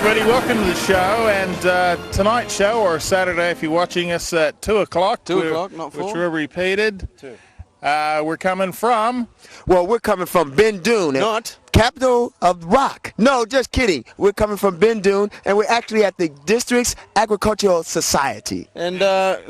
everybody. Welcome to the show. And tonight's show, or Saturday if you're watching us at 2 o'clock. 2 o'clock, not 4. Which we're repeated. 2. We're coming from... Well, we're coming from Bindoon. Not? Capital of rock. No, just kidding. We're coming from Bindoon, and we're actually at the Districts Agricultural Society. And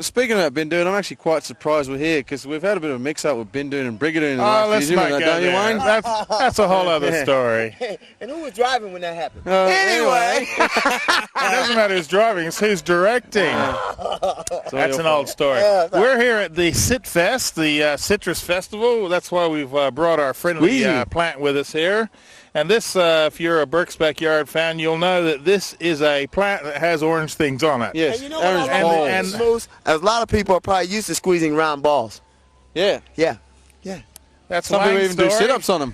speaking about Bindoon, I'm actually quite surprised we're here because we've had a bit of a mix-up with Bindoon and Brigadoon in the last let's few not years, go don't you, there. Wayne? That's a whole other story. And who was driving when that happened? Anyway. It doesn't matter who's driving, it's who's directing. That's an old story. We're here at the Sit Fest, the Citrus Festival. That's why we've brought our friendly plant with us here. And this, if you're a Burke's Backyard fan, you'll know that this is a plant that has orange things on it. Yes, And you know what I balls. like about Moose? A lot of people are probably used to squeezing round balls. Yeah. Yeah. That's Some people Wayne's even do story. sit-ups on them.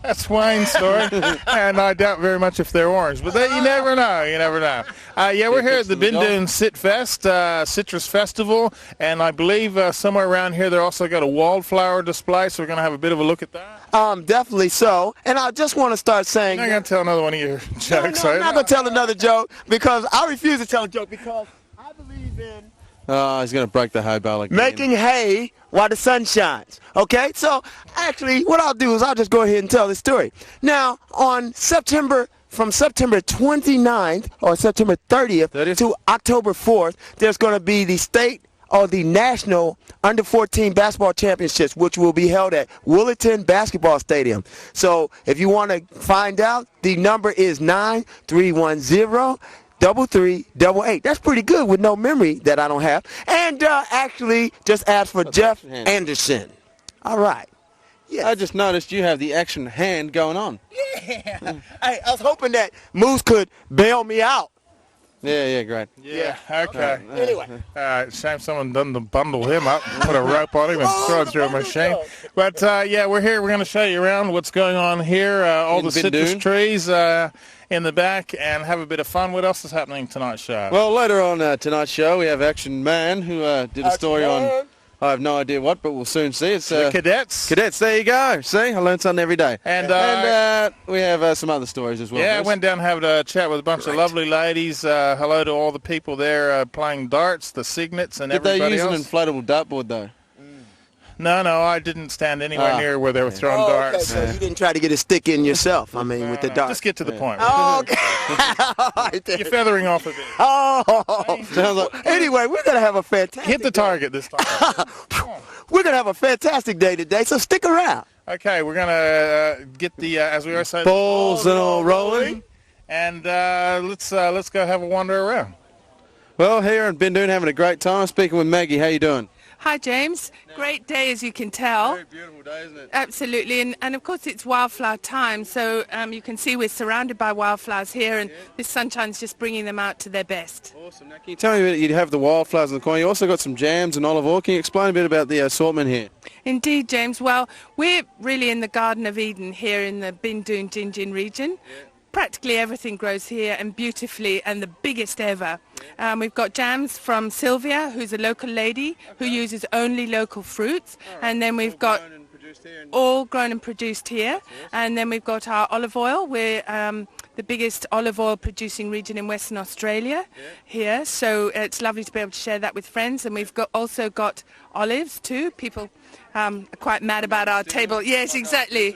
That's Wayne's story, and I doubt very much if they're orange. But you never know. You never know. Yeah, we're here at the Bindoon Sit Fest, Citrus Festival, and I believe somewhere around here they also got a wildflower display, so we're going to have a bit of a look at that. Definitely so. And I just want to start saying... You're not going to tell another one of your jokes, No, I'm not going to tell another joke because I refuse to tell a joke because I believe in... He's going to break the hay bale again. making hay while the sun shines. Okay? So, actually, what I'll do is I'll just go ahead and tell the story. Now, on from September 29th or September 30th to October 4th, there's going to be the state or the national under-14 basketball championships, which will be held at Willerton Basketball Stadium. So, if you want to find out, the number is 9310 3388. That's pretty good with no memory that I don't have. And actually, just ask for Jeff Anderson. All right. Yes. I just noticed you have the action hand going on. Yeah. I was hoping that Moose could bail me out. Yeah, great. Yeah, okay. Anyway. Shame someone doesn't bundle him up, put a rope on him, and throw it through a machine. But, yeah, we're here. We're going to show you around what's going on here, all the citrus trees in the back, and have a bit of fun. What else is happening tonight's show? Well, later on tonight's show, we have Action Man, who did a story on, I have no idea what, but we'll soon see. It's the Cadets. Cadets, there you go. See, I learn something every day. And we have some other stories as well. Yeah, I Bruce. went down and had a chat with a bunch of lovely ladies. Hello to all the people there playing darts, the Signets, and everybody else. Did they use an inflatable dartboard, though? No, I didn't stand anywhere near where they were throwing darts. Okay, so you didn't try to get a stick in yourself, with the dart. Just get to the point. Oh, okay. You're feathering off a bit. Sounds like, anyway, we're going to have a fantastic Hit the target this time. We're going to have a fantastic day today, so stick around. Okay, we're going to get the, as we always say, balls and all rolling. And let's go have a wander around. Well, here in Bindoon, having a great time. Speaking with Maggie, how you doing? Hi, James. Great day, as you can tell. Very beautiful day, isn't it? Absolutely, and of course it's wildflower time, so you can see we're surrounded by wildflowers here, and this sunshine's just bringing them out to their best. Awesome. Now, can you tell me, you have the wildflowers in the corner. You also got some jams and olive oil. Can you explain a bit about the assortment here? Indeed, James. Well, we're really in the Garden of Eden here in the Bindoon Gingin region. Yeah. Practically everything grows here, and beautifully, and the biggest ever. We've got jams from Sylvia, who's a local lady who uses only local fruits, and then we've got all grown and produced here, and then we've got our olive oil. We're the biggest olive oil producing region in Western Australia here, so it's lovely to be able to share that with friends. And we've also got olives too. People are quite mad about our table. Yes, exactly.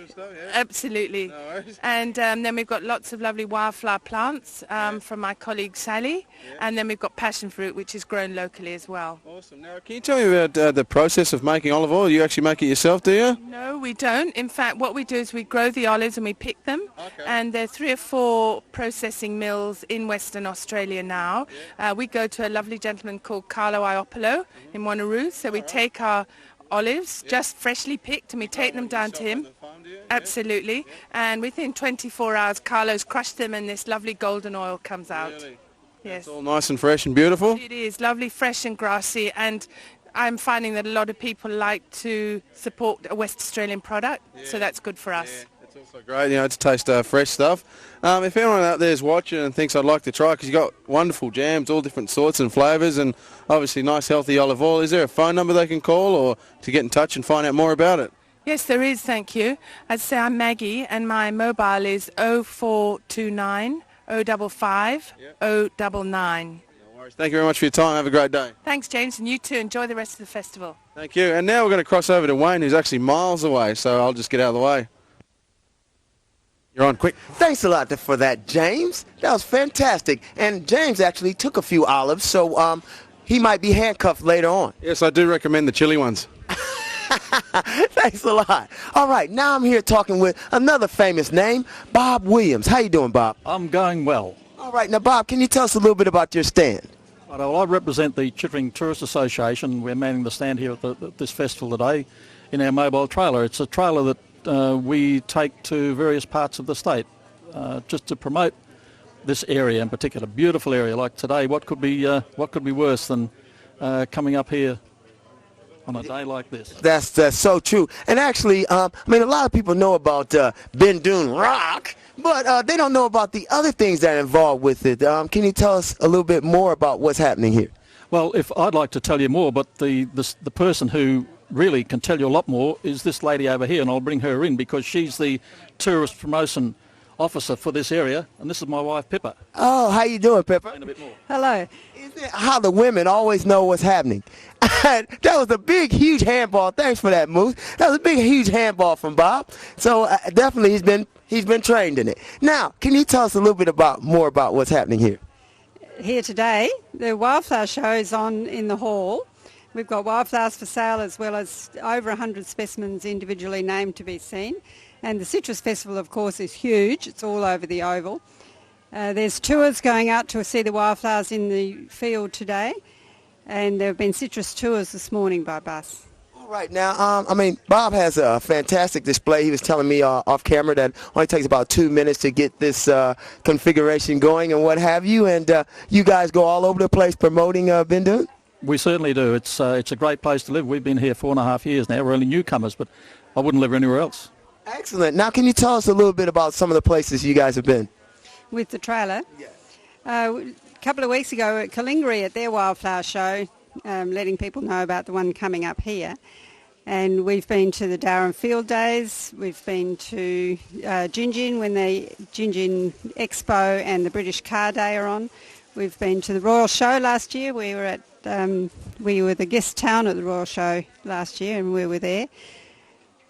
Absolutely. No, and then we've got lots of lovely wildflower plants from my colleague Sally, and then we've got passion fruit, which is grown locally as well. Awesome. Now, can you tell me about the process of making olive oil? You actually make it yourself, do you? No, we don't. In fact, what we do is we grow the olives and we pick them, and there are 3 or 4 processing mills in Western Australia now. We go to a lovely gentleman called Carlo Iopolo in Wanneroo, so we take our olives, just freshly picked, and we take them down to him. Absolutely. And within 24 hours, Carlo's crushed them, and this lovely golden oil comes out. Really? Yes. It's all nice and fresh and beautiful? It is lovely, fresh and grassy, and I'm finding that a lot of people like to support a West Australian product, so that's good for us. It's also great, to taste fresh stuff. If anyone out there is watching and thinks I'd like to try, because you've got wonderful jams, all different sorts and flavours, and obviously nice healthy olive oil, is there a phone number they can call or to get in touch and find out more about it? Yes, there is, thank you. I'd say I'm Maggie, and my mobile is 0429 055 099. Thank you very much for your time. Have a great day. Thanks, James, and you too. Enjoy the rest of the festival. Thank you. And now we're going to cross over to Wayne, who's actually miles away, so I'll just get out of the way. You're on, quick. Thanks a lot for that, James. That was fantastic. And James actually took a few olives, so he might be handcuffed later on. Yes, I do recommend the chili ones. Thanks a lot. All right, now I'm here talking with another famous name, Bob Williams. How you doing, Bob? I'm going well. All right, now, Bob, can you tell us a little bit about your stand? Right, well, I represent the Chittering Tourist Association. We're manning the stand here at this festival today in our mobile trailer. It's a trailer that we take to various parts of the state just to promote this area in particular. Beautiful area like today. What could be worse than coming up here on a day like this? That's so true. And actually, I mean, a lot of people know about Bindoon Rock, but they don't know about the other things that are involved with it. Can you tell us a little bit more about what's happening here? Well, if I'd like to tell you more, but the person who really can tell you a lot more is this lady over here, and I'll bring her in because she's the tourist promotion officer for this area, and this is my wife, Pippa. Oh, how you doing, Pippa? A bit more. Hello. Isn't it how the women always know what's happening? That was a big, huge handball. Thanks for that, Moose. That was a big, huge handball from Bob. So definitely he's been trained in it. Now, can you tell us a little bit more about what's happening here? Here today, the wildflower show is on in the hall. We've got wildflowers for sale as well as over 100 specimens individually named to be seen. And the Citrus Festival, of course, is huge. It's all over the oval. There's tours going out to see the wildflowers in the field today. And there have been citrus tours this morning by bus. All right, now, I mean, Bob has a fantastic display. He was telling me off camera that only takes about 2 minutes to get this configuration going and what have you. And you guys go all over the place promoting Bindoon? We certainly do. It's a great place to live. We've been here 4.5 years now. We're only newcomers, but I wouldn't live anywhere else. Excellent. Now, can you tell us a little bit about some of the places you guys have been? With the trailer? Yes. A couple of weeks ago at Kalingari at their wildflower show, letting people know about the one coming up here. And we've been to the Darwin Field Days. We've been to Gingin when the Gingin Expo and the British Car Day are on. We've been to the Royal Show last year. We were the guest town at the Royal Show last year, and we were there.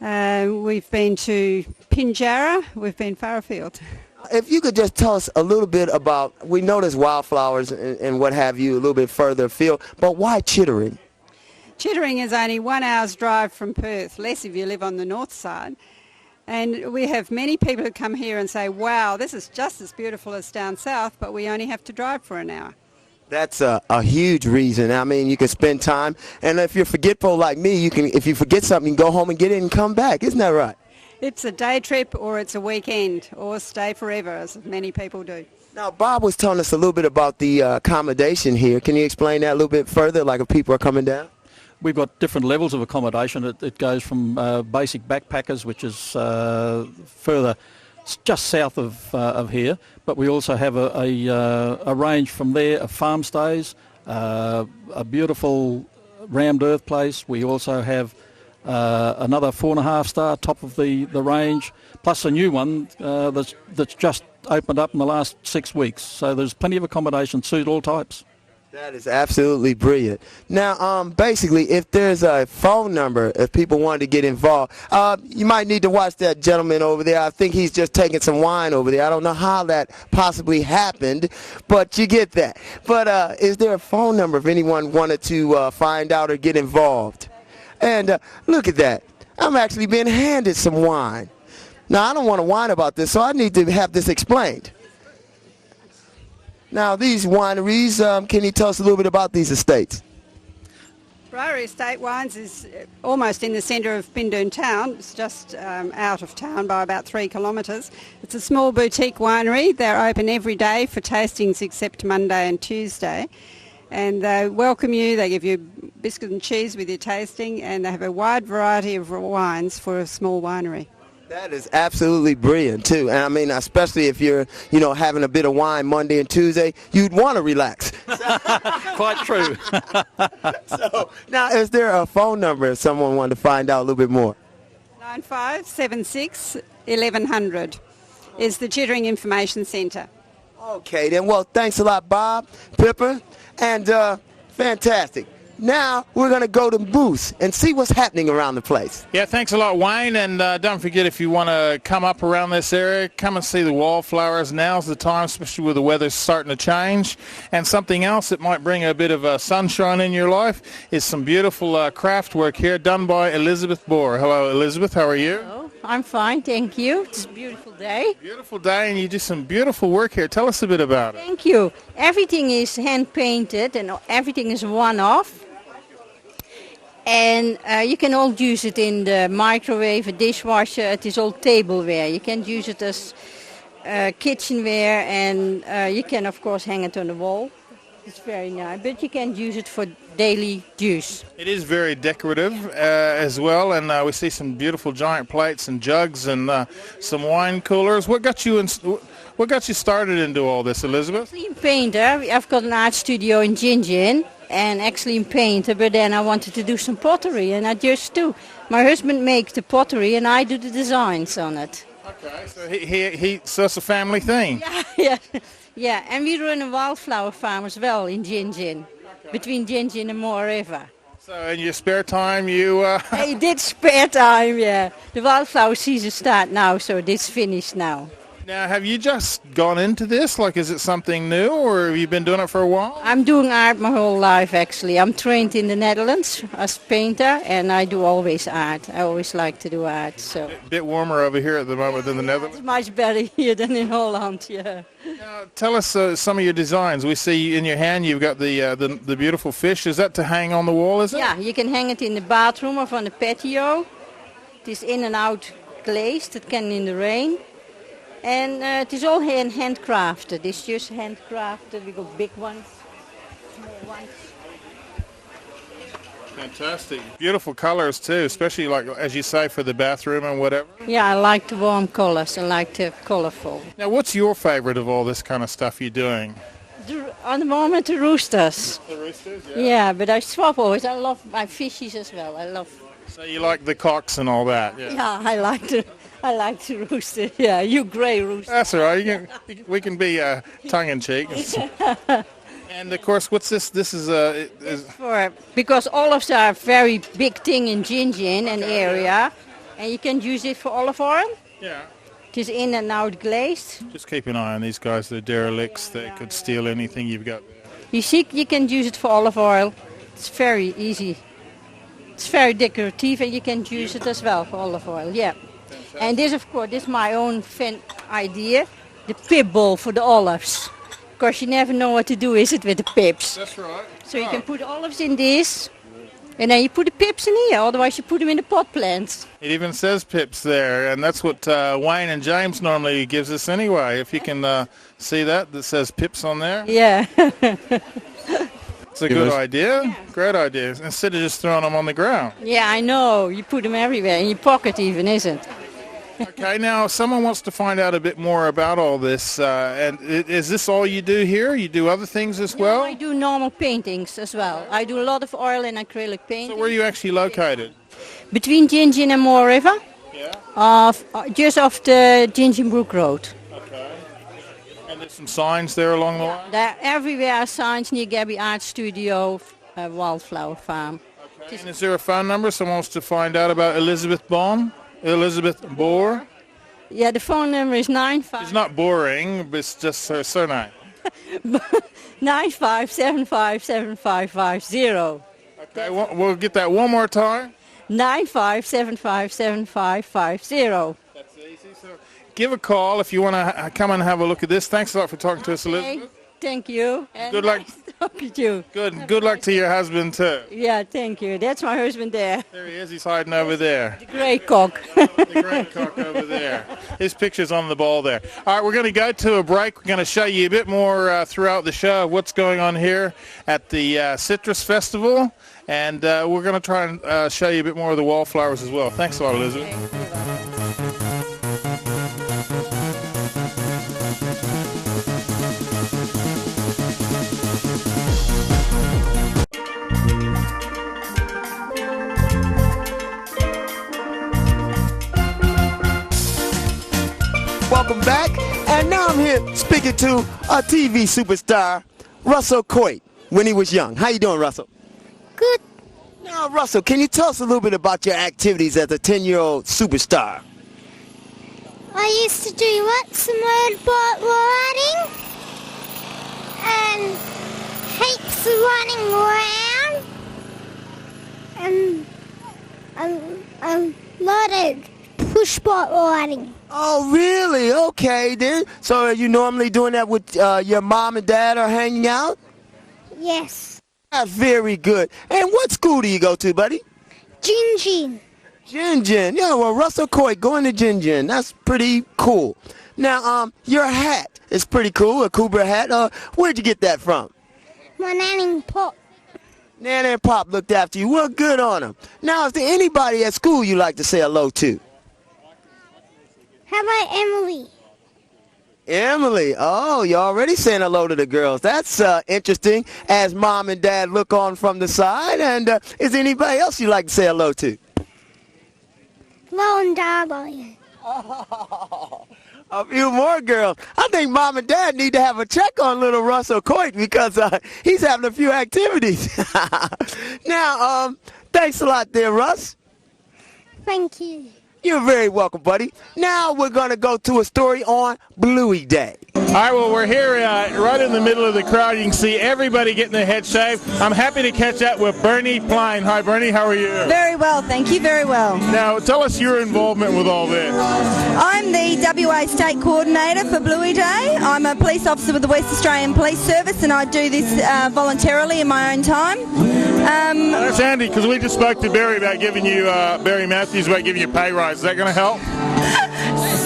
We've been to Pinjarra. We've been far afield. If you could just tell us a little bit about, we know there's wildflowers and what have you a little bit further afield, but why Chittering? Chittering is only 1 hour's drive from Perth, less if you live on the north side. And we have many people who come here and say, wow, this is just as beautiful as down south, but we only have to drive for an hour. That's a huge reason. I mean, you can spend time, and if you're forgetful like me, you can. If you forget something, you can go home and get it and come back. Isn't that right? It's a day trip or it's a weekend or stay forever, as many people do. Now, Bob was telling us a little bit about the accommodation here. Can you explain that a little bit further, like if people are coming down? We've got different levels of accommodation. It goes from basic backpackers, which is further just south of here, but we also have a range from there of farm stays, a beautiful rammed earth place. We also have another 4.5-star top of the range, plus a new one that's just opened up in the last 6 weeks. So there's plenty of accommodation, suit all types. That is absolutely brilliant. Now, basically, if there's a phone number, if people wanted to get involved, you might need to watch that gentleman over there. I think he's just taking some wine over there. I don't know how that possibly happened, but you get that. But is there a phone number if anyone wanted to find out or get involved? And look at that. I'm actually being handed some wine. Now, I don't want to whine about this, so I need to have this explained. Now, these wineries, can you tell us a little bit about these estates? Priory Estate Wines is almost in the centre of Bindoon town. It's just out of town by about 3 kilometres. It's a small boutique winery. They're open every day for tastings except Monday and Tuesday. And they welcome you. They give you biscuit and cheese with your tasting, and they have a wide variety of wines for a small winery. That is absolutely brilliant, too. And I mean, especially if you're, having a bit of wine Monday and Tuesday, you'd want to relax. Quite true. So, now, is there a phone number if someone wanted to find out a little bit more? 9576 1100 is the Chittering Information Centre. Okay, then. Well, thanks a lot, Bob, Pippa, and fantastic. Now we're going to go to the booth and see what's happening around the place. Yeah, thanks a lot, Wayne. And don't forget, if you want to come up around this area, come and see the wallflowers. Now's the time, especially with the weather starting to change. And something else that might bring a bit of sunshine in your life is some beautiful craft work here done by Elizabeth Bohr. Hello, Elizabeth. How are you? Hello, I'm fine, thank you. It's a beautiful day. Beautiful day, and you do some beautiful work here. Tell us a bit about it. Thank you. Everything is hand painted and everything is one-off. And you can all use it in the microwave, a dishwasher. It is all tableware. You can use it as kitchenware, and you can, of course, hang it on the wall. It's very nice, but you can use it for daily use. It is very decorative as well, and we see some beautiful giant plates and jugs and some wine coolers. What got you started into all this, Elizabeth? Actually, I'm a painter. I've got an art studio in Jinjin. And actually I'm a painter, but then I wanted to do some pottery, and I just do. My husband makes the pottery, and I do the designs on it. Okay, so so it's a family thing. Yeah. And we run a wildflower farm as well in Jinjin, between Jinjin and Moore River. So in your spare time, you... I did spare time, yeah. The wildflower season starts now, so it's finished now. Now, have you just gone into this? Like, is it something new, or have you been doing it for a while? I'm doing art my whole life, actually. I'm trained in the Netherlands as a painter, and I do always art. I always like to do art, so... A bit warmer over here at the moment than the Netherlands. It's much better here than in Holland, yeah. Now, tell us some of your designs. We see in your hand you've got the beautiful fish. Is that to hang on the wall, is it? Yeah, you can hang it in the bathroom or on the patio. It is in and out glazed. It can in the rain. And it is all handcrafted. It's just handcrafted. We got big ones, small ones. Fantastic. Beautiful colors too, especially like, as you say, for the bathroom and whatever. Yeah, I like the warm colors. I like the colorful. Now, what's your favorite of all this kind of stuff you're doing? On the moment, the roosters. The roosters, yeah. Yeah, but I swap always. I love my fishies as well. So you like the cocks and all that? Yeah, I like the rooster. Yeah, you grey rooster. That's all right. We can be tongue-in-cheek. And of course, what's this? This is because olives are a very big thing in Jinjin and area, and you can use it for olive oil. Yeah. It is in and out glazed. Just keep an eye on these guys. They're derelicts. They could steal anything you've got there. You see, you can use it for olive oil. It's very easy. It's very decorative, and you can use it as well for olive oil. Yeah. Fantastic. And this, of course, this is my own idea, the pip bowl for the olives. Of course, you never know what to do, is it, with the pips? That's right. So you can put olives in this, and then you put the pips in here. Otherwise, you put them in the pot plants. It even says pips there, and that's what Wayne and James normally gives us anyway. If you can see that says pips on there. Yeah. It's a good idea. Yeah. Great idea. Instead of just throwing them on the ground. Yeah, I know. You put them everywhere, in your pocket even, isn't it? Okay, now if someone wants to find out a bit more about all this, and is this all you do here? You do other things as well? No, I do normal paintings as well. I do a lot of oil and acrylic painting. So where are you actually located? Between Jinjin and Moore River. Yeah. Just off the Jinjin Brook Road. Okay. And there's some signs there along the way? There everywhere are signs near Gabby Art Studio, Wildflower Farm. Okay. And is there a phone number someone wants to find out about Elizabeth Bohr? Yeah, the phone number is 95. It's not boring, but it's just her surname. 95757550. Okay, we'll get that one more time. 95757550. That's easy. So give a call if you want to come and have a look at this. Thanks a lot for talking to us, Elizabeth. Thank you. And good luck. Nice to talk to you. Good luck to your husband too. Yeah, thank you. That's my husband there. There he is. He's hiding over there. The grey cock. The grey cock over there. His picture's on the ball there. All right, we're going to go to a break. We're going to show you a bit more throughout the show of what's going on here at the Citrus Festival, and we're going to try and show you a bit more of the wallflowers as well. Thanks a lot, Elizabeth. Welcome back, and now I'm here speaking speaking to a TV superstar, Russell Coit, when he was young. How you doing, Russell? Good. Now, Russell, can you tell us a little bit about your activities as a 10-year-old superstar? I used to do lots of motorbike riding and heaps of running around and a lot of push bike riding. Oh, really? Okay, then. So are you normally doing that with your mom and dad or hanging out? Yes. That's very good. And what school do you go to, buddy? Gin. Gin. Yeah, well, Russell Coit going to Gin. That's pretty cool. Now, your hat is pretty cool, a Cooper hat. Where'd you get that from? My nanny and pop. Nana and Pop looked after you. Well, good on them. Now, is there anybody at school you like to say hello to? How about Emily? Emily. Oh, you're already saying hello to the girls. That's interesting as mom and dad look on from the side. And is there anybody else you like to say hello to? Flo and Darby. Oh, a few more girls. I think mom and dad need to have a check on little Russell Coit because he's having a few activities. Now, thanks a lot there, Russ. Thank you. You're very welcome, buddy. Now we're going to go to a story on Bluey Day. All right, well, we're here right in the middle of the crowd. You can see everybody getting their head shaved. I'm happy to catch up with Bernie Pline. Hi, Bernie. How are you? Very well, thank you. Very well. Now, tell us your involvement with all this. I'm the WA State Coordinator for Bluey Day. I'm a police officer with the West Australian Police Service, and I do this voluntarily in my own time. That's handy, because we just spoke to Barry about giving you, Barry Matthews, about giving you a pay rise. Is that going to help?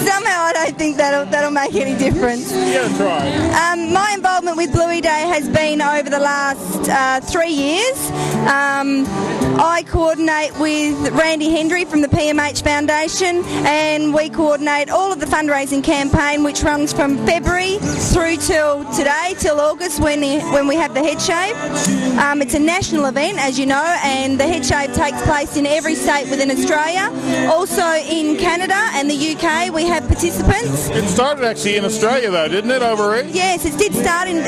Somehow I don't think that'll make any difference. Yeah, try. My involvement with Bluey Day has been over the last 3 years. I coordinate with Randy Hendry from the PMH Foundation, and we coordinate all of the fundraising campaign, which runs from February through till today, till August, when we have the head shave. It's a national event, as you know, and the head shave takes place in every state within Australia. Also in Canada and the UK, we have participants. It started actually in Australia, though, didn't it, over here? Yes, it did start in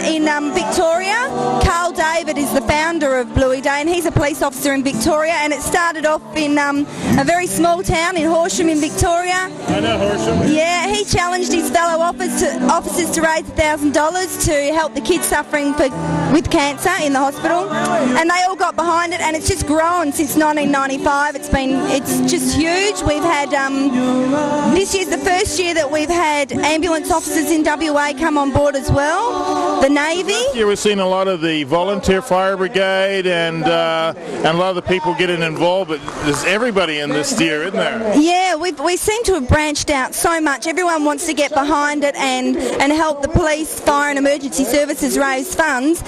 Victoria. Carl David is the founder of Bluey Day, and he's a police officer in Victoria, and it started off in a very small town in Horsham in Victoria. I know Horsham. Yeah, he challenged his fellow officers to raise $1,000 to help the kids suffering with cancer in the hospital, and they all got behind it, and it's just grown since 1995. It's just huge. We've had this year's the first year that we've had ambulance officers in WA come on board as well. The Navy. Last year we've seen a lot of the volunteer fire brigade and a lot of the people getting involved, but there's everybody in this year, isn't there? Yeah, we seem to have branched out so much. Everyone wants to get behind it and help the police, fire and emergency services raise funds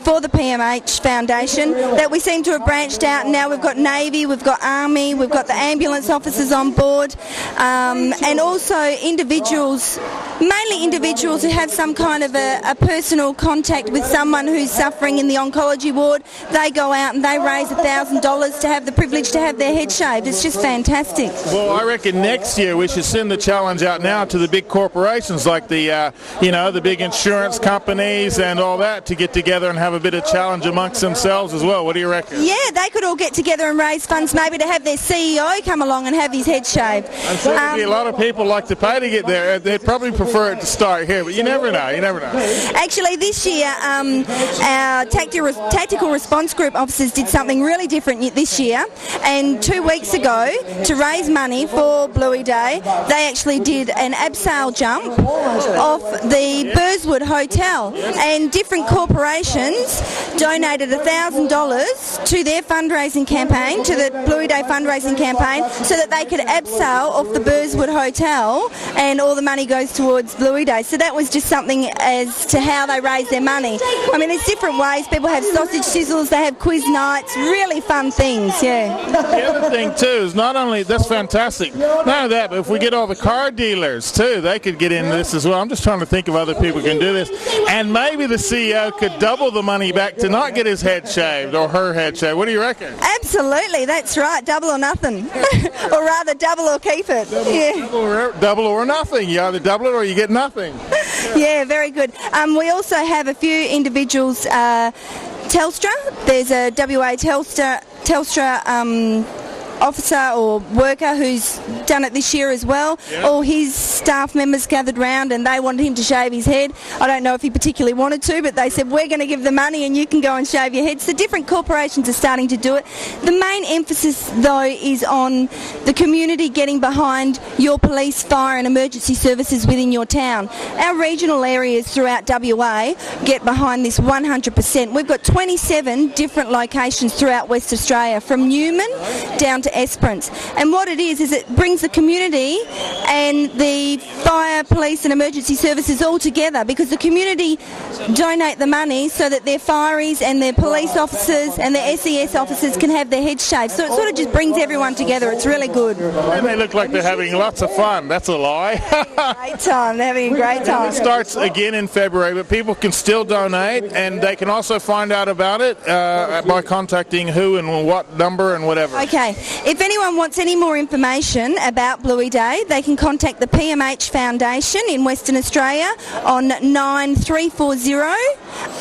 for the PMH Foundation, that we seem to have branched out. Now we've got Navy, we've got Army, we've got the ambulance officers on board, and also individuals, mainly individuals who have some kind of a personal contact with someone who's suffering in the oncology ward. They go out and they raise $1,000 to have the privilege to have their head shaved. It's just fantastic. Well, I reckon next year we should send the challenge out now to the big corporations like the big insurance companies and all that to get together and have a bit of challenge amongst themselves as well. What do you reckon? Yeah, they could all get together and raise funds, maybe to have their CEO come along and have his head shaved. I'm sure a lot of people like to pay to get there. They'd probably prefer it to start here, but you never know. Actually, this year, our tactical response group officers did something really different this year, and 2 weeks ago, to raise money for Bluey Day, they actually did an abseil jump off the Burswood Hotel, and different corporations donated $1,000 to their fundraising campaign, to the Bluey Day fundraising campaign, so that they could abseil off the Burswood Hotel, and all the money goes towards Bluey Day. So that was just something as to how they raise their money. I mean, there's different ways. People have sausage sizzles, they have quiz nights, really fun things, yeah. The other thing, too, is not only, that's fantastic, not only that, but if we get all the car dealers, too, they could get into this as well. I'm just trying to think of other people who can do this. And maybe the CEO could double the money back to not get his head shaved or her head shaved. What do you reckon? Absolutely, that's right. Double or nothing. Or rather, double or keep it. Double or nothing. You either double it or you get nothing. Yeah, very good. We also have a few individuals, Telstra. There's a WA Telstra officer or worker who's done it this year as well. Yep. All his staff members gathered round and they wanted him to shave his head. I don't know if he particularly wanted to, but they said, we're going to give the money and you can go and shave your head. So different corporations are starting to do it. The main emphasis, though, is on the community getting behind your police, fire and emergency services within your town. Our regional areas throughout WA get behind this 100%. We've got 27 different locations throughout West Australia, from Newman down to Esperance, and what it is it brings the community and the fire, police and emergency services all together, because the community donate the money so that their fireys and their police officers and their SES officers can have their heads shaved. So it sort of just brings everyone together. It's really good. And they look like they're having lots of fun. That's a lie. Great time. They're having a great time. It starts again in February, but people can still donate, and they can also find out about it by contacting who and what number and whatever. Okay. If anyone wants any more information about Bluey Day, they can contact the PMH Foundation in Western Australia on 9340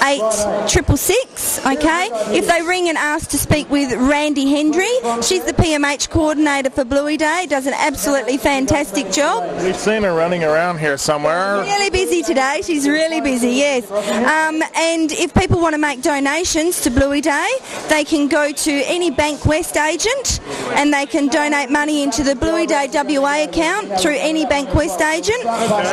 8666, okay? If they ring and ask to speak with Randy Hendry, she's the PMH coordinator for Bluey Day, does an absolutely fantastic job. We've seen her running around here somewhere. Really busy today, she's really busy, yes. And if people want to make donations to Bluey Day, they can go to any Bank West agent and they can donate money into the Bluey Day WA account through any Bank West agent.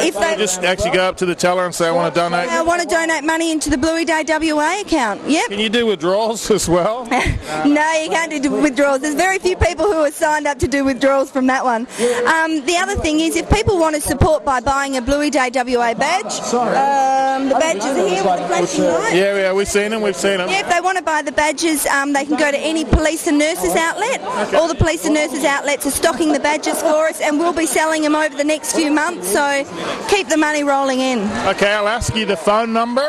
If they just actually go up to the teller and say, I want to donate? I want to donate money into the Bluey Day WA account, yep. Can you do withdrawals as well? No, you can't do withdrawals. There's very few people who are signed up to do withdrawals from that one. The other thing is, if people want to support by buying a Bluey Day WA badge, the badges are here with the flashing light. Yeah, we've seen them. Yeah, if they want to buy the badges, they can go to any police and nurses outlet. Okay. All the police and nurses outlets are stocking the badges for us, and we'll be selling them over the next few months, so keep the money rolling in. Okay, I'll ask you the phone number.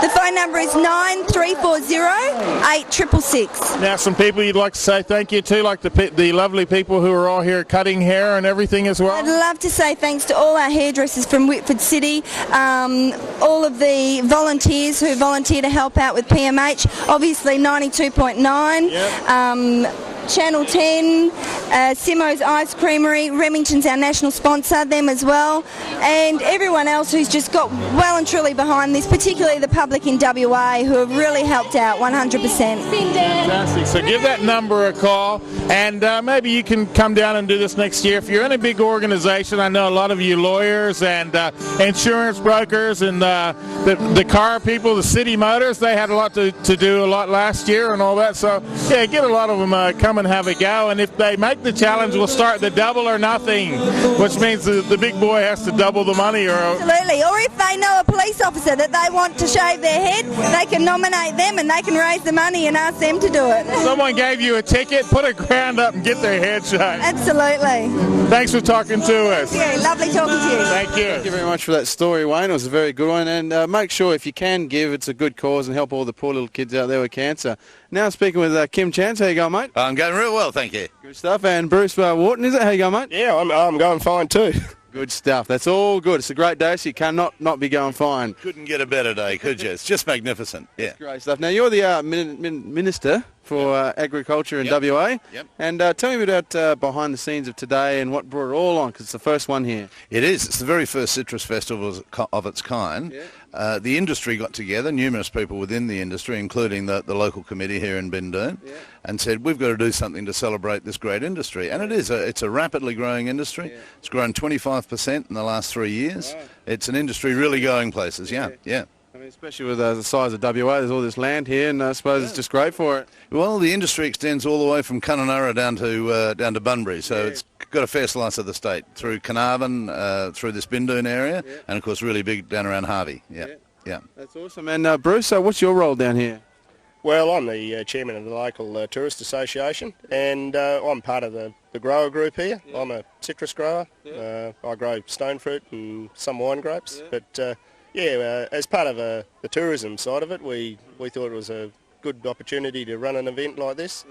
The phone number is 9340 8666. Now, some people you'd like to say thank you to, like the lovely people who are all here cutting hair and everything as well? I'd love to say thanks to all our hairdressers from Whitford City, all of the volunteers who volunteer to help out with PMH, obviously 92.9, yep. Channel 10, Simo's Ice Creamery, Remington's our national sponsor, them as well, and everyone else who's just got well and truly behind this, particularly the public in WA who have really helped out 100%. Fantastic. So give that number a call, and maybe you can come down and do this next year. If you're in a big organization, I know a lot of you lawyers and insurance brokers and the car people, the city motors, they had a lot to do a lot last year and all that. So yeah, get a lot of them come and have a go, and if they make the challenge, we'll start the double or nothing, which means the big boy has to double the money. Absolutely. Or if they know a police officer that they want to shave their head, they can nominate them and they can raise the money and ask them to do it. Someone gave you a ticket, put a grand up and get their head shaved. Absolutely. Thanks for talking to us. Yeah, lovely talking to you. Thank you. Thank you very much for that story, Wayne. It was a very good one, and make sure if you can give, it's a good cause, and help all the poor little kids out there with cancer. Now speaking with Kim Chance. How you going, mate? I'm going real well, thank you. Good stuff. And Bruce Wharton, is it? How you going, mate? Yeah, I'm going fine too. Good stuff. That's all good. It's a great day, so you cannot not be going fine. Couldn't get a better day, could you? It's just magnificent. Yeah. That's great stuff. Now, you're the Minister for Agriculture in WA. Yep. And tell me about behind the scenes of today and what brought it all on, because it's the first one here. It is. It's the very first citrus festival of its kind. Yeah. The industry got together, numerous people within the industry, including the local committee here in Bindoon, and said, we've got to do something to celebrate this great industry. And it is. It's a rapidly growing industry. Yeah. It's grown 25% in the last 3 years. Wow. It's an industry really going places, yeah. I mean, especially with the size of WA, there's all this land here, and I suppose it's just great for it. Well, the industry extends all the way from Kununurra down to Bunbury, so it's got a fair slice of the state, through Carnarvon, through this Bindoon area, and of course really big down around Harvey. Yeah. That's awesome. And Bruce, what's your role down here? Well, I'm the chairman of the local tourist association, and I'm part of the grower group here. Yeah. I'm a citrus grower. Yeah. I grow stone fruit and some wine grapes, but as part of the tourism side of it, we thought it was a good opportunity to run an event like this,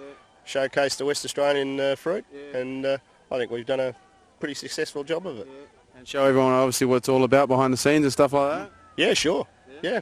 showcase the West Australian fruit, and I think we've done a pretty successful job of it. And show everyone obviously what it's all about behind the scenes and stuff like that? Yeah, sure. Yeah.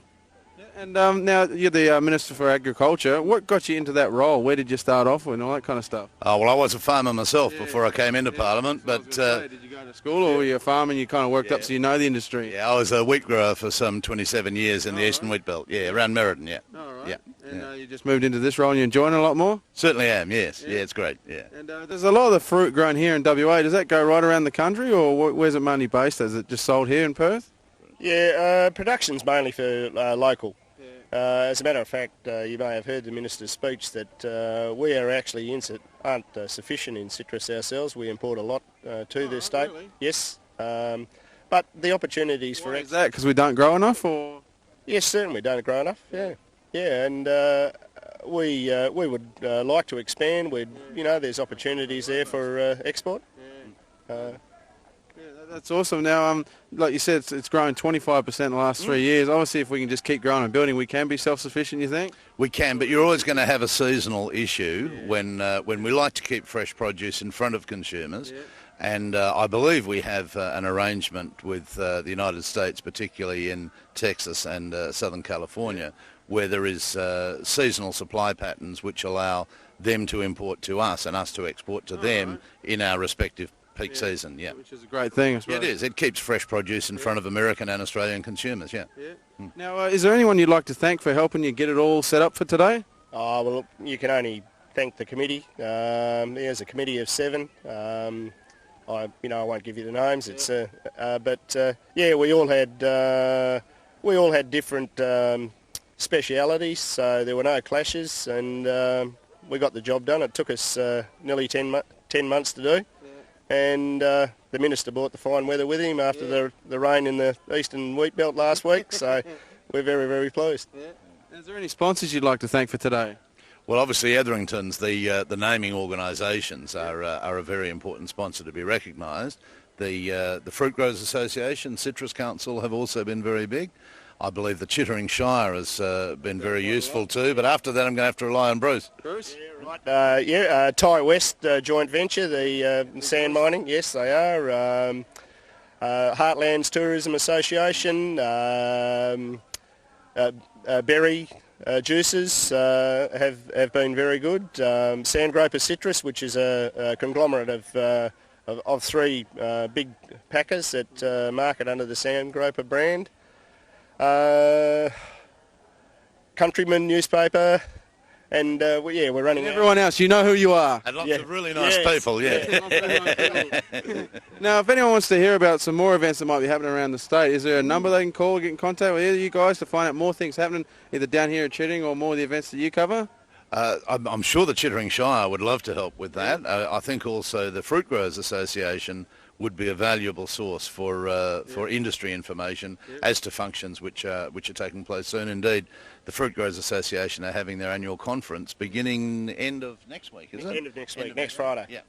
And now you're the Minister for Agriculture. What got you into that role? Where did you start off with and all that kind of stuff? Oh, well, I was a farmer myself before I came into Parliament, but... did you go to school or were you a farmer and you kind of worked up so you know the industry? Yeah, I was a wheat grower for some 27 years in the Eastern Wheat Belt. Yeah, around Merredin, yeah. All right. Yeah. And you just moved into this role and you're enjoying it a lot more? Certainly am, yes. Yeah, it's great, yeah. And there's a lot of the fruit grown here in WA. Does that go right around the country or where's it mainly based? Is it just sold here in Perth? Yeah, production's mainly for local. As a matter of fact, you may have heard the Minister's speech that we are actually aren't sufficient in citrus ourselves. We import a lot to this state. Really? Yes, but the opportunities for... Why is that? Because we don't grow enough or...? Yes, certainly we don't grow enough, yeah. Yeah, and we would like to expand. There's opportunities there for export. That's awesome. Now, like you said, it's grown 25% in the last 3 years. Obviously, if we can just keep growing and building, we can be self-sufficient, you think? We can, but you're always going to have a seasonal issue when we like to keep fresh produce in front of consumers. Yeah. And I believe we have an arrangement with the United States, particularly in Texas and Southern California, where there is seasonal supply patterns which allow them to import to us and us to export to them in our respective peak season, yeah. Which is a great thing, I suppose. It is. It keeps fresh produce in front of American and Australian consumers, yeah. Now, is there anyone you'd like to thank for helping you get it all set up for today? Oh, well, you can only thank the committee. There's a committee of 7. I won't give you the names. It's we all had different specialities, so there were no clashes, and we got the job done. It took us nearly 10 months to do. And the Minister brought the fine weather with him after the rain in the eastern wheat belt last week, so we're very, very pleased. Is there any sponsors you'd like to thank for today? Well, obviously Etherington's, the naming organisations are a very important sponsor to be recognised. The Fruit Growers Association, Citrus Council have also been very big. I believe the Chittering Shire has been very useful too, but after that I'm going to have to rely on Bruce. Bruce? Yeah, right. Thai West joint venture, the sand mining, yes they are. Heartlands Tourism Association, berry juices have been very good. Sandgroper Citrus, which is a conglomerate of 3 big packers that market under the Sandgroper brand. Countryman newspaper, and we're running. And everyone else, you know who you are. And lots of really nice people, yeah. Now, if anyone wants to hear about some more events that might be happening around the state, is there a number they can call or get in contact with either you guys to find out more things happening, either down here at Chittering or more of the events that you cover? I'm sure the Chittering Shire would love to help with that. I think also the Fruit Growers Association would be a valuable source for industry information as to functions which are taking place soon. Indeed, the Fruit Growers Association are having their annual conference beginning end of next week, is it? End of next week, next Friday. Yeah.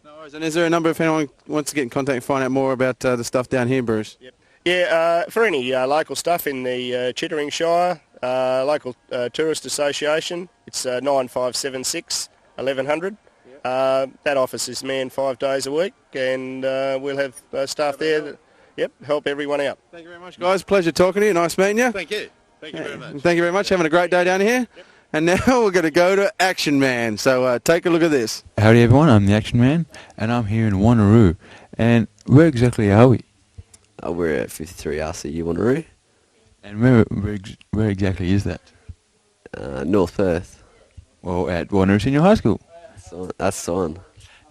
No worries. And is there a number if anyone wants to get in contact and find out more about the stuff down here, Bruce? Yep. Yeah, for any local stuff in the Chittering Shire, local tourist association, it's 9576 1100. That office is manned 5 days a week, and we'll have staff there that help everyone out. Thank you very much, guys. Pleasure talking to you. Nice meeting you. Thank you. Thank you very much. Thank you very much. Having a great day down here. Yep. And now we're going to go to Action Man. So take a look at this. Howdy everyone, I'm the Action Man, and I'm here in Wanneroo. And where exactly are we? We're at 53 RCU Wanneroo. And where exactly is that? North Perth. Well, at Wanneroo Senior High School. That's Swan.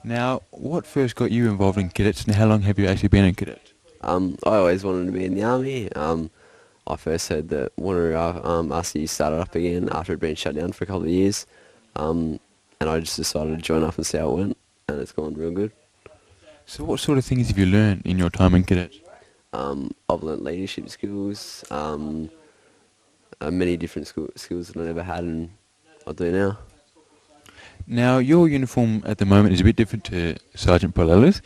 Now, what first got you involved in cadets, and how long have you actually been in cadets? I always wanted to be in the army. I first heard that Wanneroo RCU started up again after it had been shut down for a couple of years, and I just decided to join up and see how it went, and it's gone real good. So what sort of things have you learned in your time in cadets? I've learnt leadership skills, many different skills that I never had and I do now. Now, your uniform at the moment is a bit different to Sergeant Palela's.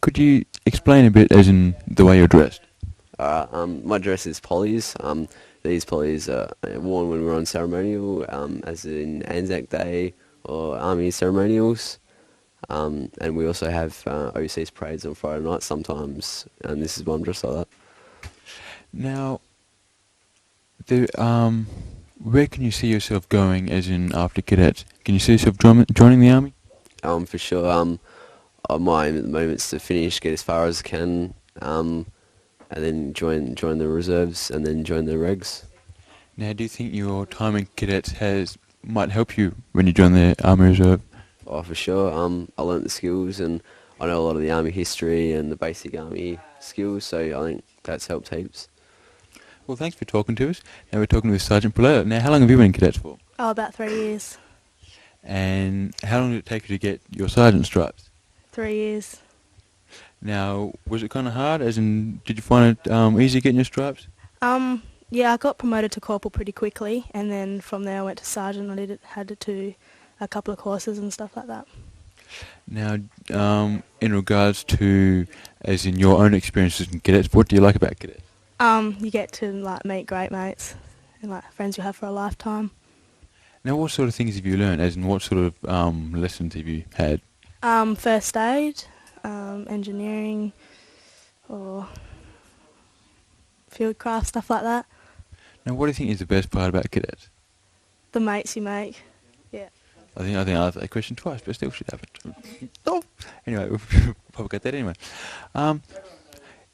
Could you explain a bit as in the way you're dressed? My dress is polys. These polys are worn when we're on ceremonial, as in Anzac Day or Army ceremonials. And we also have overseas parades on Friday night sometimes, and this is one just like that. Now, where can you see yourself going, as in after cadets? Can you see yourself joining the army? For sure. My aim at the moment is to finish, get as far as I can, and then join the reserves, and then join the regs. Now, do you think your time in cadets might help you when you join the Army Reserve? Oh, for sure. I learnt the skills, and I know a lot of the army history and the basic army skills, so I think that's helped heaps. Well, thanks for talking to us. Now we're talking with Sergeant Polella. Now, how long have you been in cadets for? Oh, about 3 years. And how long did it take you to get your sergeant stripes? 3 years. Now, was it kind of hard? As in, did you find it easy getting your stripes? Yeah, I got promoted to corporal pretty quickly, and then from there I went to sergeant. I had to do a couple of courses and stuff like that. Now, in regards to, as in your own experiences in cadets, what do you like about cadets? You get to meet great mates and friends you have for a lifetime. Now, what sort of things have you learned? As in, what sort of lessons have you had? First aid, engineering, or fieldcraft, stuff like that. Now, what do you think is the best part about cadets? The mates you make. Yeah. I think I asked that question twice, but still should have it. Oh. Anyway, we'll probably get that anyway.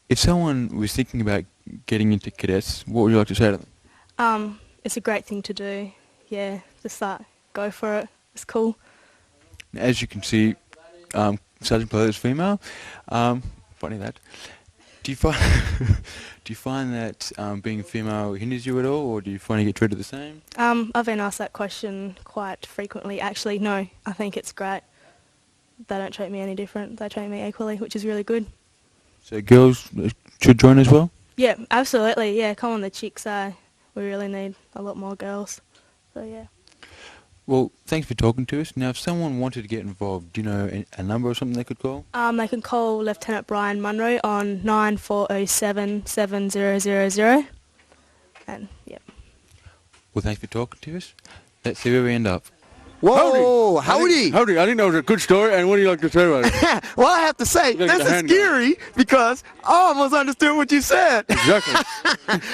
If someone was thinking about getting into cadets, what would you like to say to them? It's a great thing to do. Yeah, just go for it. It's cool. As you can see, Sergeant Polella is female. Funny that. Do you find that being female hinders you at all, or do you find you get treated the same? I've been asked that question quite frequently. Actually, no, I think it's great. They don't treat me any different. They treat me equally, which is really good. So girls should join as well? Yeah, absolutely. Yeah, come on, the chicks. We really need a lot more girls. So yeah. Well, thanks for talking to us. Now, if someone wanted to get involved, do you know a number or something they could call? They can call Lieutenant Brian Munro on 9407 7000. And, yeah. Well, thanks for talking to us. Let's see where we end up. Whoa, howdy. Howdy, I think that was a good story, and what do you like to say about it? Well, I have to say, this is scary because I almost understood what you said. Exactly.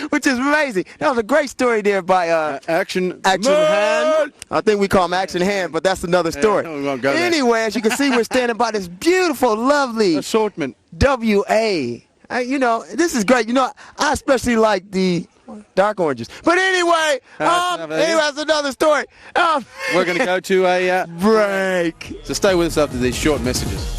Which is amazing. That was a great story there by Action Hand. I think we call him Action Hand, but that's another story. Anyway, as you can see, we're standing by this beautiful, lovely assortment. WA. This is great. I especially like the dark oranges. But anyway, that's another story. We're going to go to a break. So stay with us after these short messages.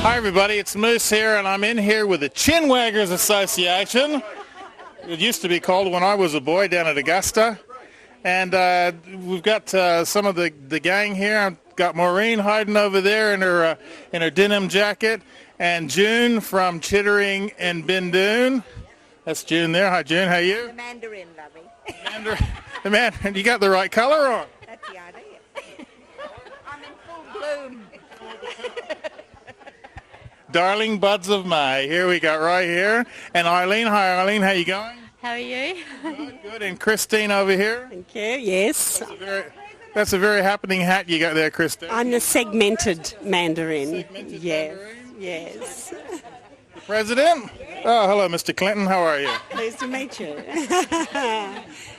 Hi everybody, it's Moose here, and I'm in here with the Chinwaggers Association. It used to be called when I was a boy down at Augusta. And we've got some of the gang here. I've got Maureen hiding over there in her denim jacket, and June from Chittering and Bindoon. That's June there. Hi June, how are you? The Mandarin, lovey. The Mandarin, you got the right color on. That's the idea. I'm in full bloom. Darling buds of May. Here we got right here. And Eileen. Hi Eileen, how you going? How are you? Good. And Christine over here. Thank you. Yes. That's a very happening hat you got there, Christine. I'm the segmented Mandarin. Yes. The President? Oh, hello, Mr. Clinton. How are you? Pleased to meet you.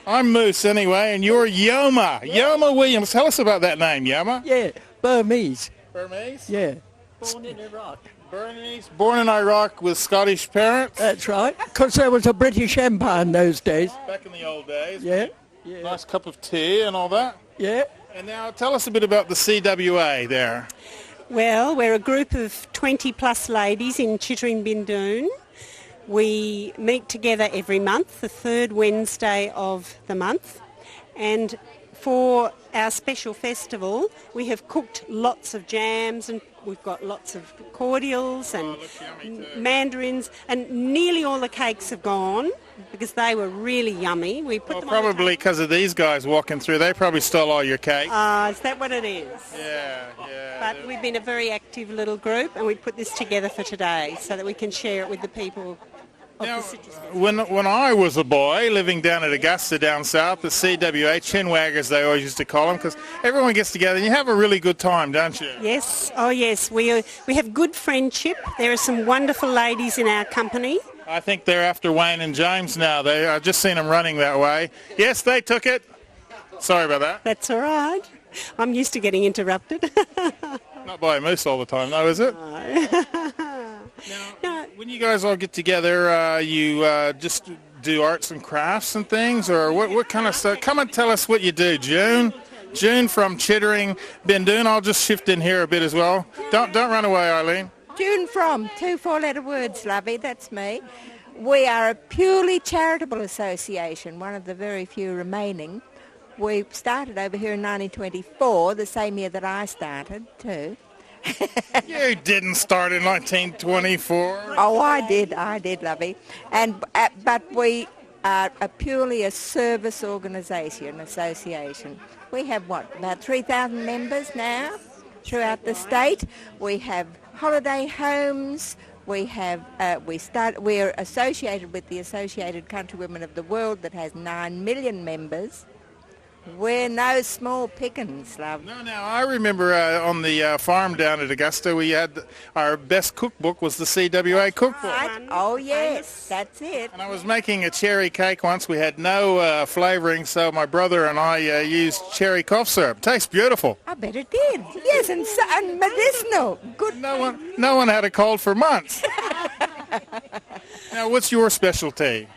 I'm Moose anyway, and you're Yoma. Yoma Williams. Tell us about that name, Yoma. Yeah, Burmese. Burmese? Yeah. Born in Iraq. Burmese, born in Iraq with Scottish parents. That's right, because there was a British Empire in those days. Back in the old days. Yeah. Nice cup of tea and all that. Yeah. And now tell us a bit about the CWA there. Well, we're a group of 20 plus ladies in Chittering Bindoon. We meet together every month, the third Wednesday of the month. And for our special festival, we have cooked lots of jams and we've got lots of cordials and mandarins, and nearly all the cakes have gone because they were really yummy. We put them probably because of these guys walking through. They probably stole all your cake. Is that what it is? Yeah. But we've been a very active little group, and we put this together for today so that we can share it with the people. Now, when I was a boy living down at Augusta down south, the CWA, chinwaggers they always used to call them, because everyone gets together and you have a really good time, don't you? Yes, oh yes, we have good friendship. There are some wonderful ladies in our company. I think they're after Wayne and James now. I've just seen them running that way. Yes, they took it. Sorry about that. That's all right. I'm used to getting interrupted. Not by a moose all the time, though, is it? Now, when you guys all get together, you just do arts and crafts and things, or what kind of stuff? Come and tell us what you do, June. June from Chittering, Bindoon. I'll just shift in here a bit as well. Don't run away, Eileen. June from 2 4-letter words, lovey. That's me. We are a purely charitable association, one of the very few remaining. We started over here in 1924, the same year that I started too. You didn't start in 1924. Oh, I did, lovey. But we are purely a service association. We have about 3,000 members now throughout the state. We have holiday homes. We're associated with the Associated Countrywomen of the World that has 9 million members. We're no small pickings, love. No, I remember on the farm down at Augusta, we had our best cookbook was the CWA cookbook. Right. Oh, yes, that's it. And I was making a cherry cake once. We had no flavoring, so my brother and I used cherry cough syrup. Tastes beautiful. I bet it did. Yes, and medicinal. Good. No one had a cold for months. Now, what's your specialty?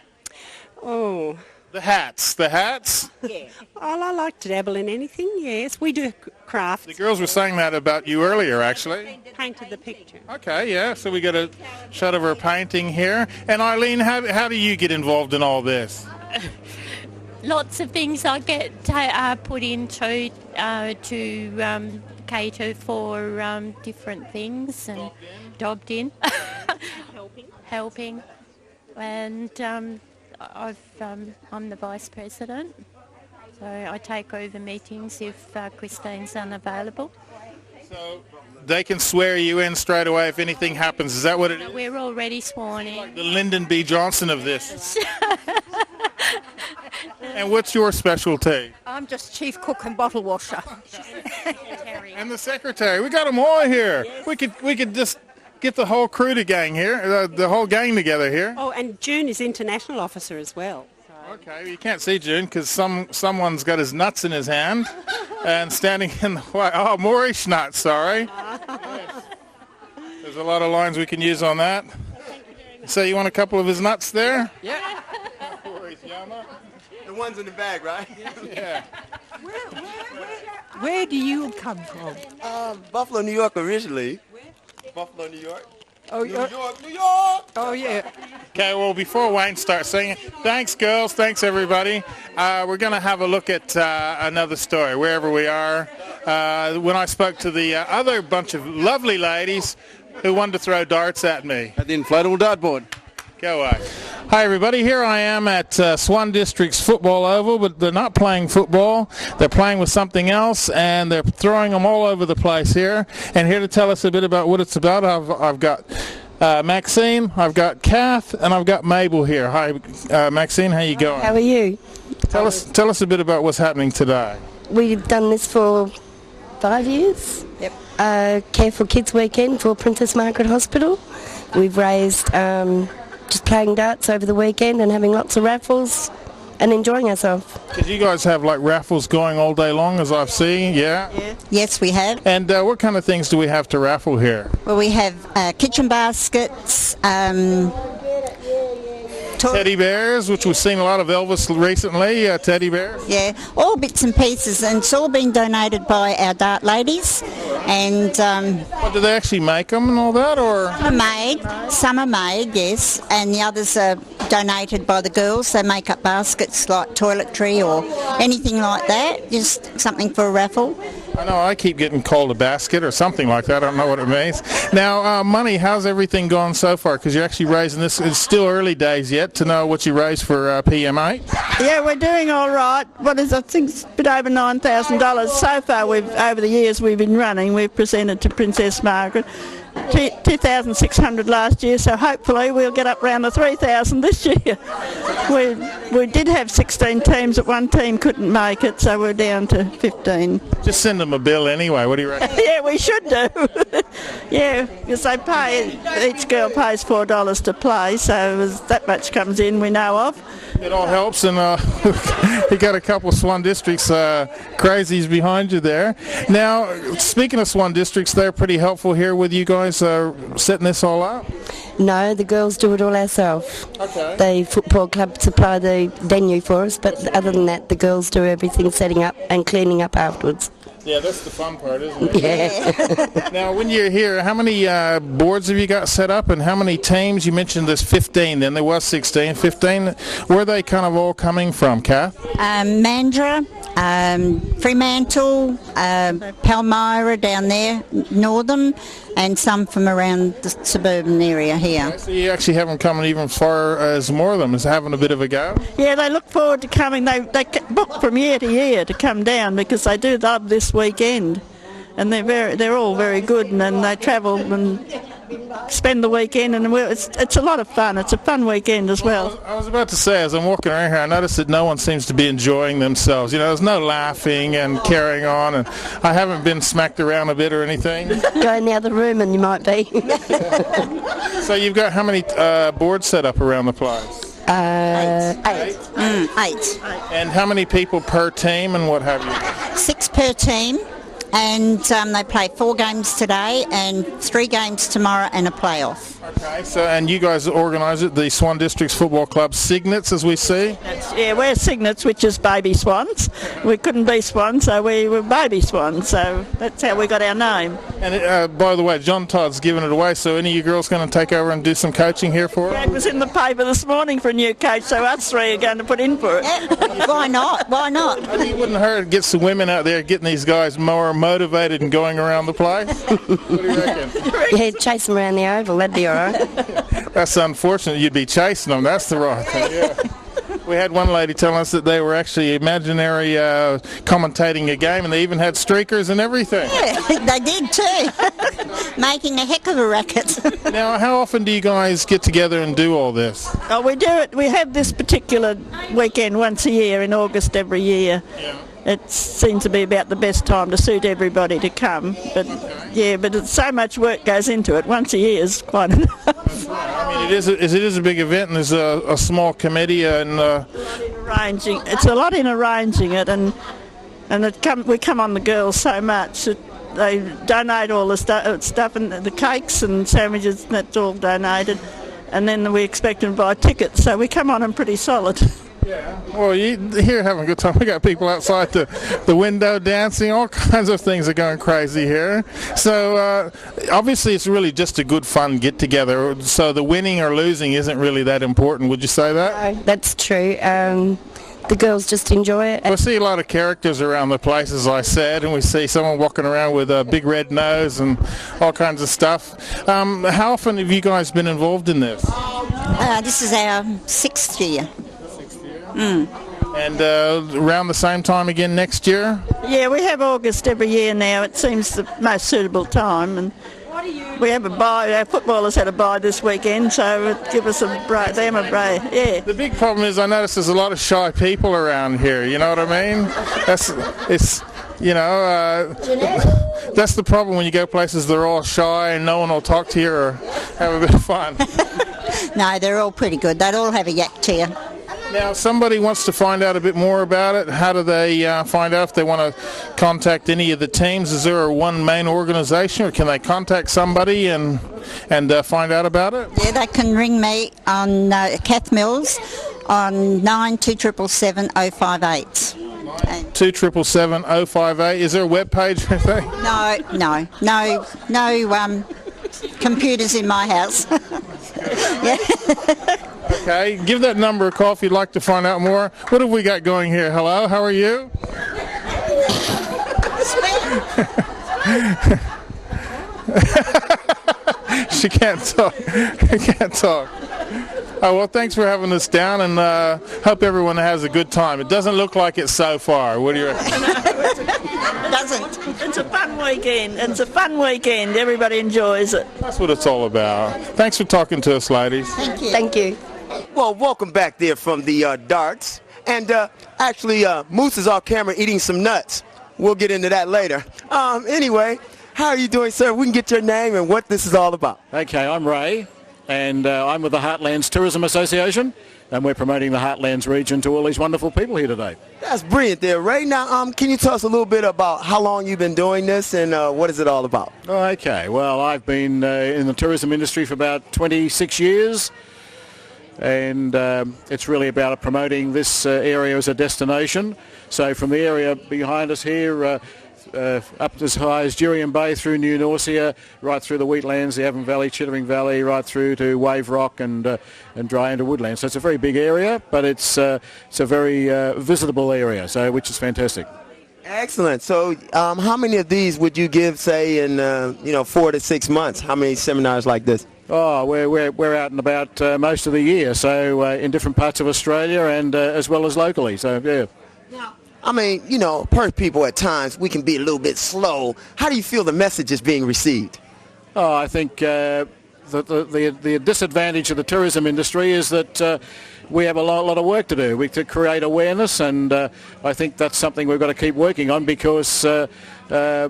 Oh... The hats. Yeah. Oh, I like to dabble in anything, yes. We do crafts. The girls were saying that about you earlier, actually. Painted the picture. Okay, yeah, so we got a shot of her painting here. And Eileen, how do you get involved in all this? Lots of things I get put into to cater for different things and dobbed in. Helping. And... I'm the vice president, so I take over meetings if Christine's unavailable. So they can swear you in straight away if anything happens. Is that what it is? We're already sworn in. Like the Lyndon B. Johnson of this. And what's your specialty? I'm just chief cook and bottle washer. And the secretary. We got them all here. Yes. We could just get the whole crew the whole gang together here. Oh, and June is international officer as well. Okay, you can't see June because someone's got his nuts in his hand and standing in the way. Oh, Moorish nuts, sorry. Yes. There's a lot of lines we can use on that. So you want a couple of his nuts there? Yeah. The ones in the bag, right? Yeah. Where do you come from? Buffalo, New York originally. Buffalo, New York. Oh, New York. Oh, yeah. Okay, well, before Wayne starts singing, thanks, girls. Thanks, everybody. We're going to have a look at another story, wherever we are. When I spoke to the other bunch of lovely ladies who wanted to throw darts at me. At the inflatable dartboard. Go away. Hi, everybody. Here I am at Swan Districts football oval, but they're not playing football. They're playing with something else, and they're throwing them all over the place here. And here to tell us a bit about what it's about, I've got Maxine, I've got Kath, and I've got Mabel here. Hi, Maxine. How you going? How are you? Tell us a bit about what's happening today. We've done this for 5 years. Yep. Care for Kids Weekend for Princess Margaret Hospital. We've raised just playing darts over the weekend and having lots of raffles and enjoying ourselves. Did you guys have like raffles going all day long, as I've seen? Yeah? Yes, we have. And what kind of things do we have to raffle here? Well, we have kitchen baskets, teddy bears, which we've seen a lot of Elvis recently, teddy bears. Yeah, all bits and pieces, and it's all been donated by our dart ladies. And do they actually make them and all that, or? Some are made, yes, and the others are donated by the girls. They make up baskets like toiletry or anything like that, just something for a raffle. I know I keep getting called a basket or something like that. I don't know what it means. Now, Money, how's everything gone so far? Because you're actually raising this. It's still early days yet to know what you raised for PM8. Yeah, we're doing all right. I think it's a bit over $9,000 so far. Over the years we've been running, we've presented to Princess Margaret. 2,600 last year, so hopefully we'll get up around the 3,000 this year. We did have 16 teams, but one team couldn't make it, so we're down to 15. Just send them a bill anyway. What do you reckon? Yeah, we should do. Yeah, because they pay, each girl pays $4 to play, so that much comes in we know of. It all helps, and you got a couple of Swan Districts crazies behind you there. Now, speaking of Swan Districts, they're pretty helpful here with you guys setting this all up? No, the girls do it all ourselves. Okay. The football club supply the venue for us, but other than that, the girls do everything, setting up and cleaning up afterwards. Yeah, that's the fun part, isn't it? Yeah. Now, when you're here, how many boards have you got set up, and how many teams? You mentioned there's 15, then there was 16, 15. Where are they kind of all coming from, Kath? Mandurah, Fremantle, Palmyra down there, Northern, and some from around the suburban area here. Okay, so you actually have them coming even far as more of them is having a bit of a go? Yeah, they look forward to coming. They book from year to year to come down because they do love this weekend, and they're all very good, and then they travel and spend the weekend, and it's a lot of fun. It's a fun weekend as well. I was about to say, as I'm walking around here, I noticed that no one seems to be enjoying themselves. You know, there's no laughing and carrying on, and I haven't been smacked around a bit or anything. Go in the other room and you might be. So you've got how many boards set up around the place? 8. 8. And how many people per team and what have you? 6 per team. And they play 4 games today and 3 games tomorrow and a playoff. Okay, so and you guys organise it, the Swan Districts Football Club Cygnets, as we see? We're Cygnets, which is baby swans. We couldn't be swans, so we were baby swans, so that's how we got our name. And by the way, John Todd's giving it away, so any of you girls going to take over and do some coaching here for us? Yeah, it was in the paper this morning for a new coach, so us 3 are going to put in for it. Yeah, why not? Why not? You wouldn't hurt to get some women out there getting these guys more motivated and going around the place? What do you reckon? Yeah, chase them around the oval, that'd be all right. That's unfortunate. You'd be chasing them. That's the right thing. Yeah. We had one lady tell us that they were actually imaginary commentating a game, and they even had streakers and everything. Yeah, they did too. Making a heck of a racket. Now, how often do you guys get together and do all this? Oh, we do it. We have this particular weekend once a year in August every year. Yeah. It seems to be about the best time to suit everybody to come, but yeah, but it's so much work goes into it. Once a year is quite enough. I mean, it is a big event, and there's a small committee and arranging. It's a lot in arranging it, and we come on the girls so much that they donate all the stuff and the cakes and sandwiches. That's all donated, and then we expect them to buy tickets. So we come on them pretty solid. Yeah, well, you're having a good time. We got people outside the window dancing. All kinds of things are going crazy here. So obviously it's really just a good fun get-together. So the winning or losing isn't really that important. Would you say that? No, that's true. The girls just enjoy it. We see a lot of characters around the place, as I said, and we see someone walking around with a big red nose and all kinds of stuff. How often have you guys been involved in this? This is our 6th year. And around the same time again next year? Yeah, we have August every year now. It seems the most suitable time, and we have a bye. Our footballers had a bye this weekend, so it give us a break. Them a break. Yeah. The big problem is I notice there's a lot of shy people around here. You know what I mean? That's the problem when you go places they're all shy and no one will talk to you or have a bit of fun. No, they're all pretty good. They'd all have a yak to you. Now, if somebody wants to find out a bit more about it, how do they find out if they want to contact any of the teams? Is there one main organisation, or can they contact somebody and find out about it? Yeah, they can ring me on Kath Mills on 9277 058. 277-058. Is there a web page or anything? No computers in my house. Yeah. Okay, give that number a call if you'd like to find out more. What have we got going here? Hello, how are you? She can't talk. Oh, well, thanks for having us down, and hope everyone has a good time. It doesn't look like it so far. What do you reckon? It doesn't. It's a fun weekend. It's a fun weekend. Everybody enjoys it. That's what it's all about. Thanks for talking to us, ladies. Thank you. Thank you. Well, welcome back there from the darts. And actually, Moose is off camera eating some nuts. We'll get into that later. Anyway, how are you doing, sir? We can get your name and what this is all about. Okay, I'm Ray, and I'm with the Heartlands Tourism Association, and we're promoting the Heartlands region to all these wonderful people here today. That's brilliant there, Ray. Now, can you tell us a little bit about how long you've been doing this and what is it all about? Okay, well, I've been in the tourism industry for about 26 years, and it's really about promoting this area as a destination. So from the area behind us here, up as high as Jurien Bay through New Norcia, right through the Wheatlands, the Avon Valley, Chittering Valley, right through to Wave Rock and dry into woodlands. So it's a very big area, but it's a very visitable area, so which is fantastic. Excellent. So how many of these would you give, say, in 4 to 6 months? How many seminars like this? Oh, we're out and about most of the year, so in different parts of Australia and as well as locally. So yeah. I mean, Perth people at times, we can be a little bit slow. How do you feel the message is being received? Oh, I think the disadvantage of the tourism industry is that we have a lot of work to do. We to create awareness, and I think that's something we've got to keep working on, because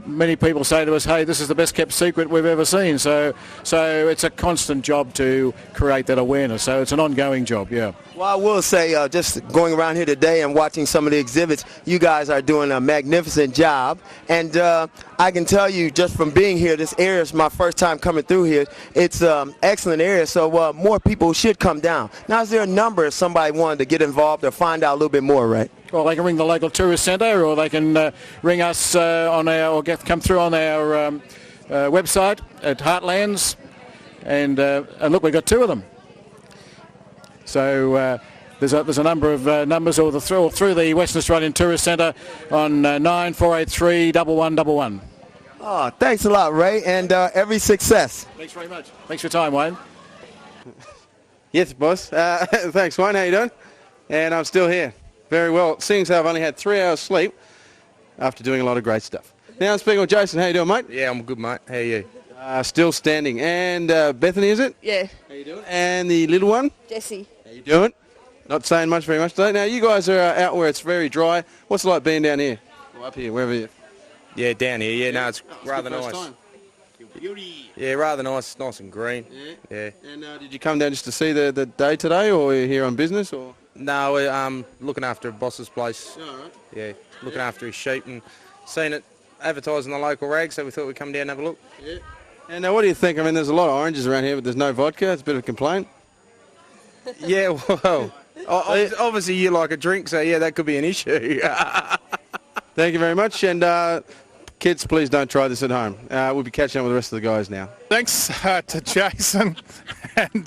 many people say to us, hey, this is the best kept secret we've ever seen. So it's a constant job to create that awareness. So it's an ongoing job, yeah. Well, I will say, just going around here today and watching some of the exhibits, you guys are doing a magnificent job. And I can tell you, just from being here, this area is my first time coming through here. It's an excellent area, so more people should come down. Now, is there a number if somebody wanted to get involved or find out a little bit more, right? Well, they can ring the local tourist centre, or they can ring us come through on our website at Heartlands, and look, we've got 2 of them. So there's a number of numbers, or through the Western Australian Tourist Centre on 9483 1111. Oh, thanks a lot, Ray, and every success. Thanks very much. Thanks for your time, Wayne. Yes, boss. Thanks, Wayne. How you doing? And I'm still here. Very well. Seeing as I've only had 3 hours sleep after doing a lot of great stuff. Now I'm speaking with Jason. How you doing, mate? Yeah, I'm good, mate. How are you? Still standing. And Bethany, is it? Yeah. How you doing? And the little one? Jessie. How you doing? Not saying very much today. Now, you guys are out where it's very dry. What's it like being down here? Or up here, wherever you... Yeah, down here. Yeah, no, it's rather good nice. first time. Beauty. Yeah, rather nice and green. Yeah. And did you come down just to see the day today, or are you here on business, or...? No, we're looking after a boss's place. Oh, right. Yeah, looking after his sheep and seen it advertised in the local rag, so we thought we'd come down and have a look. Yeah. And now, what do you think? I mean, there's a lot of oranges around here, but there's no vodka. It's a bit of a complaint. Yeah, well, obviously you like a drink, so yeah, that could be an issue. Thank you very much, and kids, please don't try this at home. We'll be catching up with the rest of the guys now. Thanks to Jason and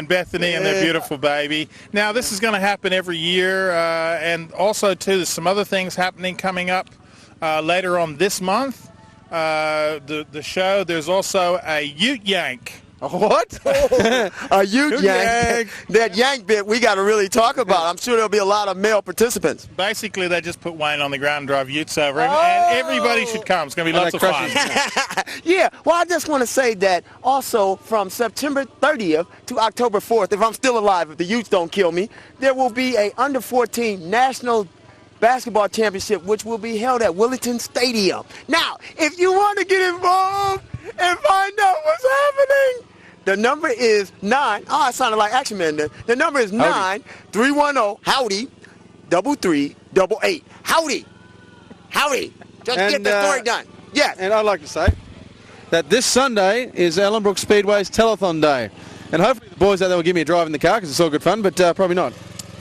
Bethany and their beautiful baby. Now, this is going to happen every year, and also, too, there's some other things happening coming up later on this month. The show, there's also a Ute Yank. What? A Ute yank. That yank bit we got to really talk about. I'm sure there'll be a lot of male participants. Basically, they just put Wayne on the ground and drive Utes over him, and everybody should come. It's going to be lots of fun. Yeah, well, I just want to say that also from September 30th to October 4th, if I'm still alive, if the Utes don't kill me, there will be a under-14 national basketball championship, which will be held at Willington Stadium. Now, if you want to get involved and find out what's happening, the number is 9. Oh, it sounded like Action Man then. The number is 9-310-HOWDY-3388. Howdy. Howdy. Just get the story done. Yes. And I'd like to say that this Sunday is Ellenbrook Speedway's Telethon Day. And hopefully the boys out there will give me a drive in the car, because it's all good fun, but probably not.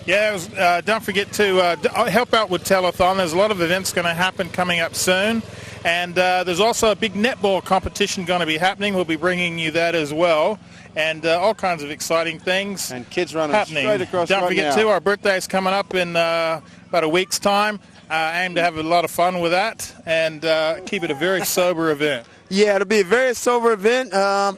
Yeah, don't forget to help out with telethon. There's a lot of events going to happen coming up soon. And there's also a big netball competition going to be happening. We'll be bringing you that as well. And all kinds of exciting things and kids running happening. straight across. Don't right forget, now. too, our birthday is coming up in about a week's time. Aim to have a lot of fun with that and keep it a very sober event. Yeah, it'll be a very sober event,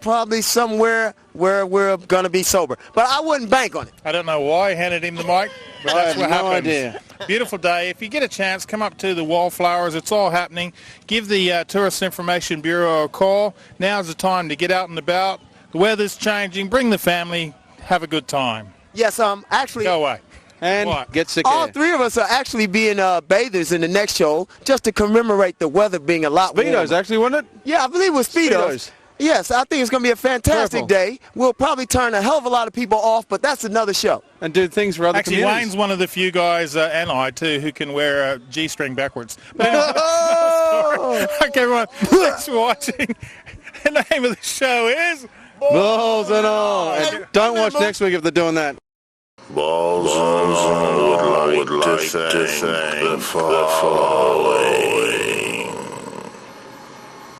probably somewhere where we're going to be sober. But I wouldn't bank on it. I don't know why I handed him the mic, but that's what no happens. idea. Beautiful day. If you get a chance, come up to the Wallflowers. It's all happening. Give the Tourist Information Bureau a call. Now's the time to get out and about. The weather's changing. Bring the family. Have a good time. Yes, actually... Go away. And what? Get sick all of it. three of us are actually being bathers in the next show just to commemorate the weather being a lot warmer. Speedos, actually, wasn't it? Yeah, I believe it was Speedos. Yes, I think it's going to be a fantastic day. We'll probably turn a hell of a lot of people off, but that's another show. And do things for other Actually, communities. Wayne's one of the few guys, and I too, who can wear a G-string backwards. But anyway, okay, everyone, thanks for watching. The name of the show is... Balls and all. And don't watch next week if they're doing that. Balls and all would like to thank the following.